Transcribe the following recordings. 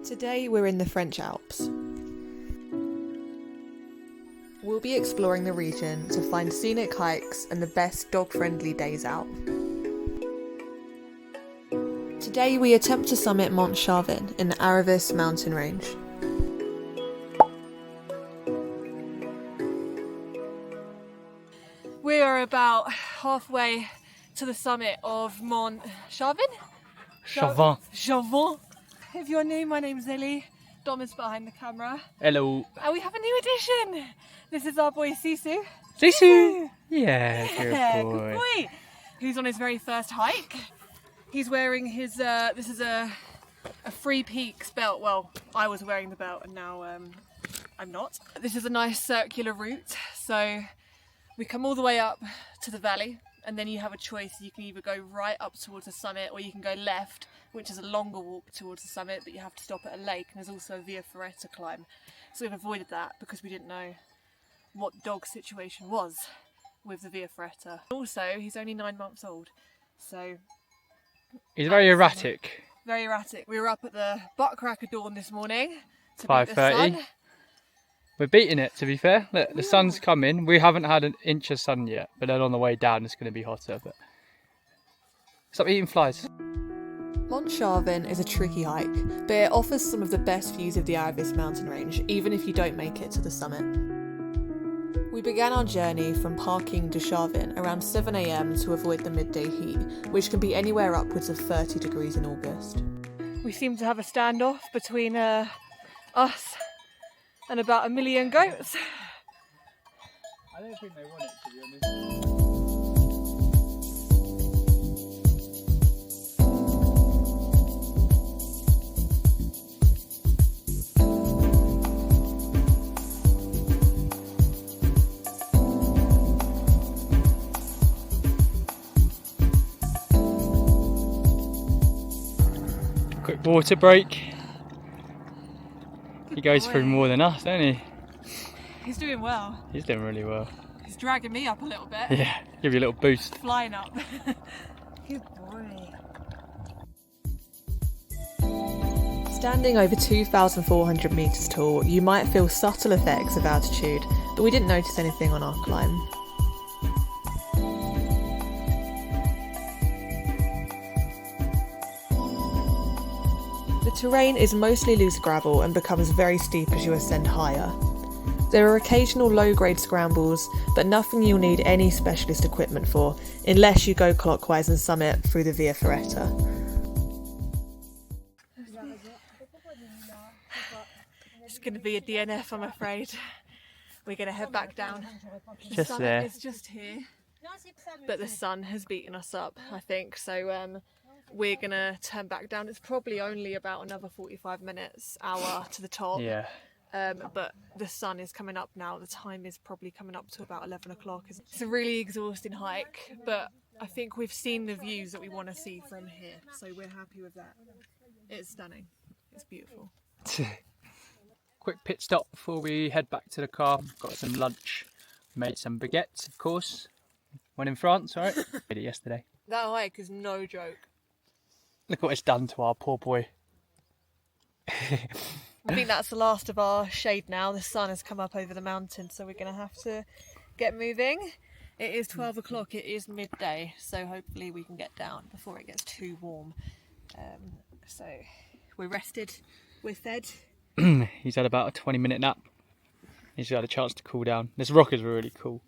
Today we're in the French Alps. We'll be exploring the region to find scenic hikes and the best dog-friendly days out. Today we attempt to summit Mont Charvin in the Aravis mountain range. We are about halfway to the summit of Mont Charvin. Charvin. Charvin. If you're new, my name's Ellie. Dom is behind the camera. Hello. And we have a new addition. This is our boy Sisu. Sisu! Yeah, good boy. Good boy. Who's on his very first hike. He's wearing his, this is a Free Peaks belt. Well, I was wearing the belt and now I'm not. This is a nice circular route. So we come all the way up to the valley and then you have a choice. You can either go right up towards the summit or you can go left, which is a longer walk towards the summit, but you have to stop at a lake and there's also a Via Ferrata climb. So we've avoided that because we didn't know what the dog situation was with the Via Ferrata. Also, he's only 9 months old, so... He's very erratic. Very erratic. We were up at the butt crack of dawn this morning to 5:30. We're beating it, to be fair. Look, the sun's coming. We haven't had an inch of sun yet, but then on the way down it's going to be hotter. But stop eating flies. Mont Charvin is a tricky hike, but it offers some of the best views of the Aravis mountain range, even if you don't make it to the summit. We began our journey from Parking de Charvin around 7 AM to avoid the midday heat, which can be anywhere upwards of 30 degrees in August. We seem to have a standoff between us and about 1 million goats. I don't think they want it, to be honest. Quick water break. He goes through more than us, don't he? He's doing well. He's doing really well. He's dragging me up a little bit. Yeah, give you a little boost. Flying up. Good boy. Standing over 2,400 metres tall, you might feel subtle effects of altitude, but we didn't notice anything on our climb. The terrain is mostly loose gravel and becomes very steep as you ascend higher. There are occasional low-grade scrambles, but nothing you'll need any specialist equipment for, unless you go clockwise and summit through the Via Ferrata. It's going to be a DNF, I'm afraid. We're going to head back down. Just there. It's just here, but the sun has beaten us up, I think, so we're going to turn back down. It's probably only about another 45 minutes, hour to the top. Yeah. But the sun is coming up now. The time is probably coming up to about 11 o'clock. It's a really exhausting hike, but I think we've seen the views that we want to see from here, so we're happy with that. It's stunning. It's beautiful. Quick pit stop before we head back to the car. Got some lunch. Made some baguettes, of course. One in France, alright? Made it yesterday. That hike is no joke. Look what it's done to our poor boy. I think that's the last of our shade now. The sun has come up over the mountain, so we're going to have to get moving. It is 12 o'clock, it is midday, so hopefully we can get down before it gets too warm. So we're rested, we're fed. He's had about a 20-minute nap. He's had a chance to cool down. This rock is really cool.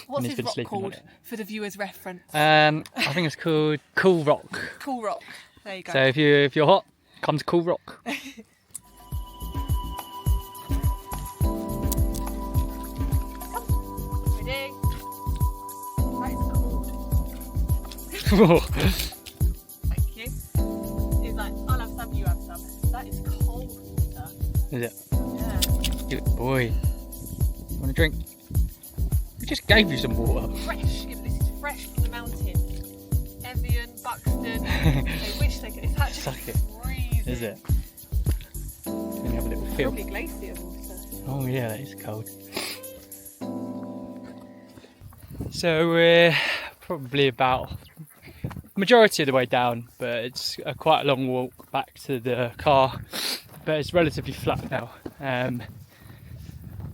What's this rock called, for the viewer's reference? I think it's called Cool Rock. Cool Rock, there you go. So if you're hot, come to Cool Rock. Ready? That is cold. Thank you. He's like, I'll have some, you have some. That is cold water. Is it? Yeah. Good boy. You want a drink? We just gave you some water. Fresh. Yeah, this is fresh from the mountain. Evian, Buxton. They wish they could. It's actually Suck it. freezing. Is it? Let me have a little feel. Probably glacier water. Oh yeah, that is cold. So we're probably about majority of the way down, but it's quite a long walk back to the car. but it's relatively flat now.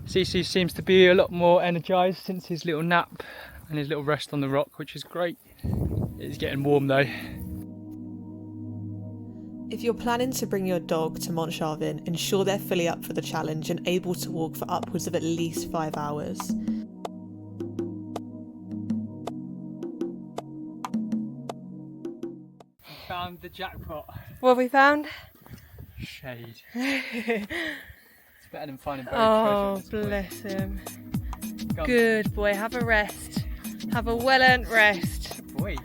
Sisu seems to be a lot more energised since his little nap and his little rest on the rock, which is great. It's getting warm though. If you're planning to bring your dog to Mont Charvin, ensure they're fully up for the challenge and able to walk for upwards of at least 5 hours. Found the jackpot. What have we found? Shade. It's better than finding buried Oh, treasure. bless him. Go on. Good boy, have a rest. Have a well-earned rest. Good boy.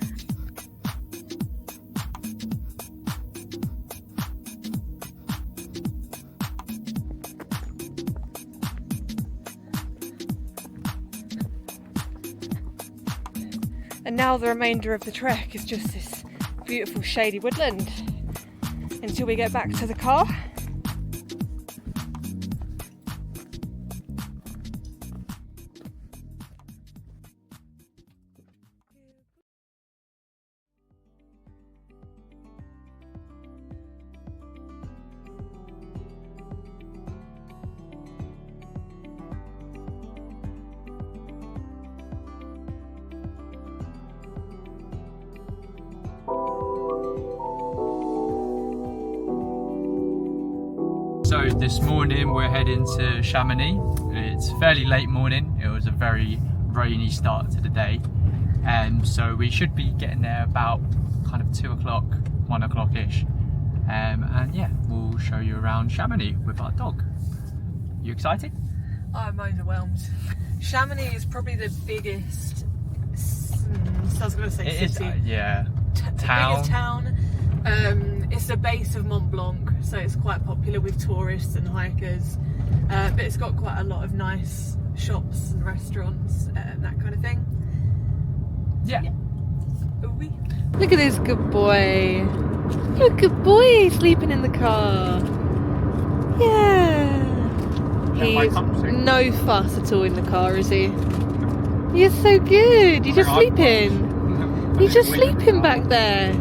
And now the remainder of the trek is just this beautiful shady woodland until we get back to the car. So this morning we're heading to Chamonix. It's fairly late morning. It was a very rainy start to the day. So we should be getting there about kind of 2 o'clock, 1 o'clock-ish. And yeah, we'll show you around Chamonix with our dog. You excited? I'm overwhelmed. Chamonix is probably the biggest, I was going to say city. Yeah. The biggest town. It's the base of Mont Blanc, so it's quite popular with tourists and hikers. But it's got quite a lot of nice shops and restaurants and that kind of thing. Yeah. Ooh-wee. Look at this good boy. Look, good boy, sleeping in the car. Yeah. He's no fuss at all in the car, is he? You're so good. You're just sleeping. You're just sleeping back there.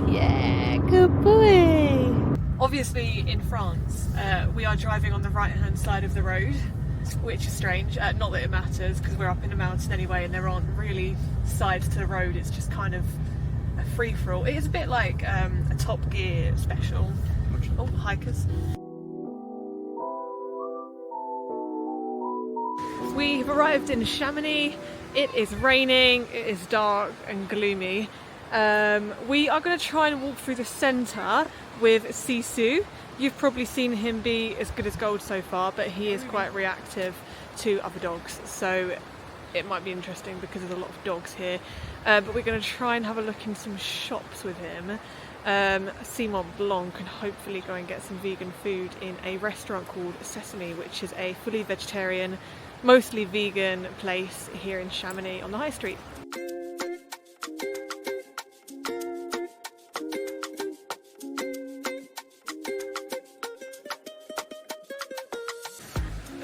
Yeah, good boy. Obviously in France, we are driving on the right hand side of the road, which is strange. Not that it matters because we're up in a mountain anyway and there aren't really sides to the road. It's just kind of a free-for-all. It is a bit like a Top Gear special. Oh, hikers. We have arrived in Chamonix. It is raining, it is dark and gloomy. We are going to try and walk through the centre with Sisu. You've probably seen him be as good as gold so far, but he is quite reactive to other dogs, so it might be interesting because there's a lot of dogs here. But we're going to try and have a look in some shops with him, see Mont Blanc, and hopefully go and get some vegan food in a restaurant called Sesame, which is a fully vegetarian, mostly vegan place here in Chamonix on the high street.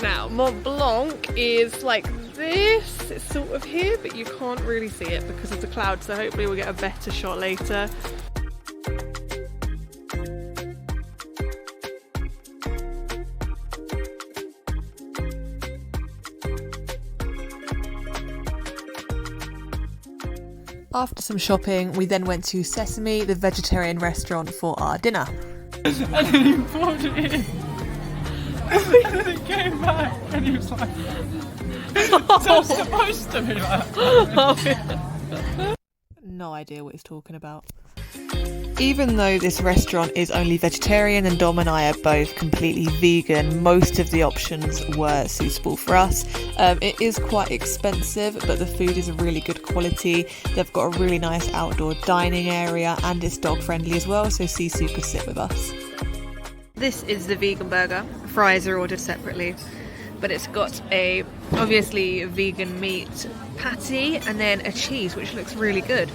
Now, Mont Blanc is like this, it's sort of here, but you can't really see it because of the clouds, so hopefully we'll get a better shot later. After some shopping, we then went to Sesame, the vegetarian restaurant, for our dinner. And then he pulled it in. And then it came back and he was like, it's supposed to be like that. No idea what he's talking about. Even though this restaurant is only vegetarian and Dom and I are both completely vegan, most of the options were suitable for us. It is quite expensive, but the food is really good quality. They've got a really nice outdoor dining area and it's dog friendly as well, so Sisu could sit with us. This is the vegan burger. Fries are ordered separately, but it's got a obviously vegan meat patty and then a cheese, which looks really good.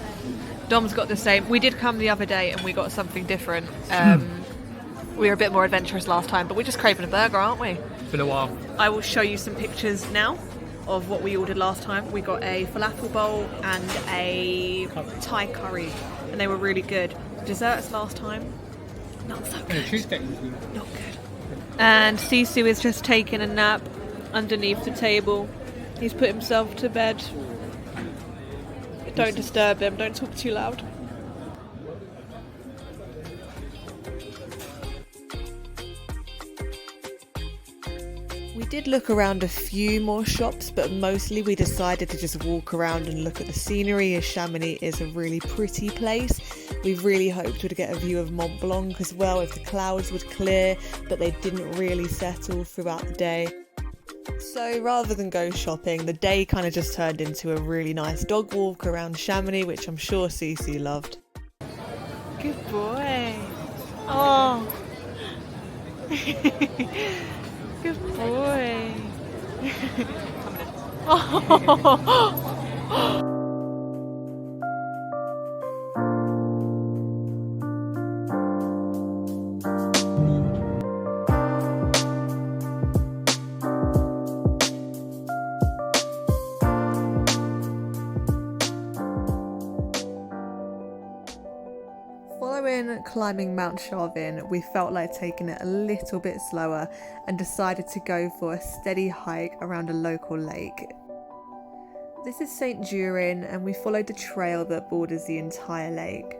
Dom's got the same. We did come the other day and we got something different. We were a bit more adventurous last time, but we're just craving a burger, aren't we? Been a while. I will show you some pictures now of what we ordered last time. We got a falafel bowl and a Thai curry, and they were really good. Desserts last time Not so The cheesecake was good. Not good. And Sisu is just taking a nap underneath the table. He's put himself to bed. Don't disturb him, don't talk too loud. We did look around a few more shops, but mostly we decided to just walk around and look at the scenery, as Chamonix is a really pretty place. We really hoped we'd get a view of Mont Blanc as well if the clouds would clear, but they didn't really settle throughout the day. So rather than go shopping, the day kind of just turned into a really nice dog walk around Chamonix, which I'm sure Cece loved. Good boy. Oh. Good boy. Oh. Following climbing Mont Charvin, we felt like taking it a little bit slower and decided to go for a steady hike around a local lake. This is St Jurine, and we followed the trail that borders the entire lake.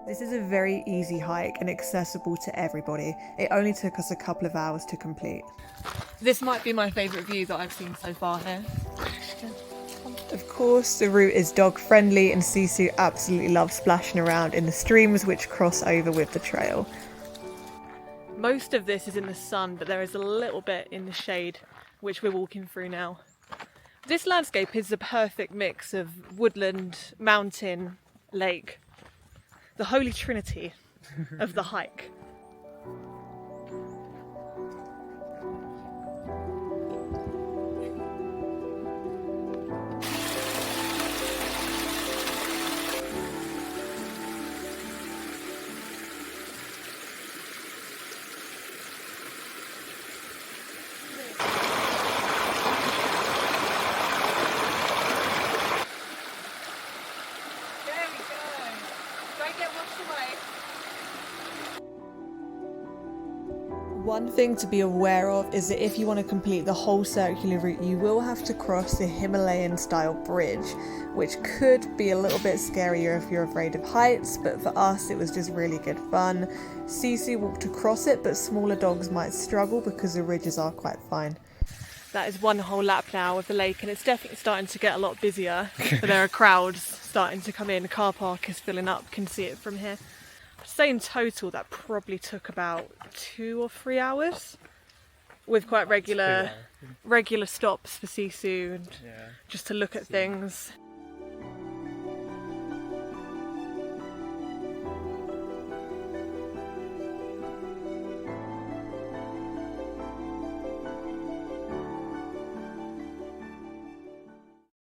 This is a very easy hike and accessible to everybody. It only took us a couple of hours to complete. This might be my favourite view that I've seen so far here. Of course, the route is dog friendly, and Sisu absolutely loves splashing around in the streams which cross over with the trail. Most of this is in the sun, but there is a little bit in the shade, which we're walking through now. This landscape is a perfect mix of woodland, mountain, lake. The holy trinity of the hike. One thing to be aware of is that if you want to complete the whole circular route, you will have to cross the Himalayan style bridge, which could be a little bit scarier if you're afraid of heights, but for us it was just really good fun. Cece walked across it, but smaller dogs might struggle because the ridges are quite fine. That is one whole lap now of the lake, and it's definitely starting to get a lot busier. But there are crowds starting to come in. The car park is filling up, can see it from here. I'd say in total that probably took about 2 or 3 hours, with quite regular stops for Sisu and just to look at things.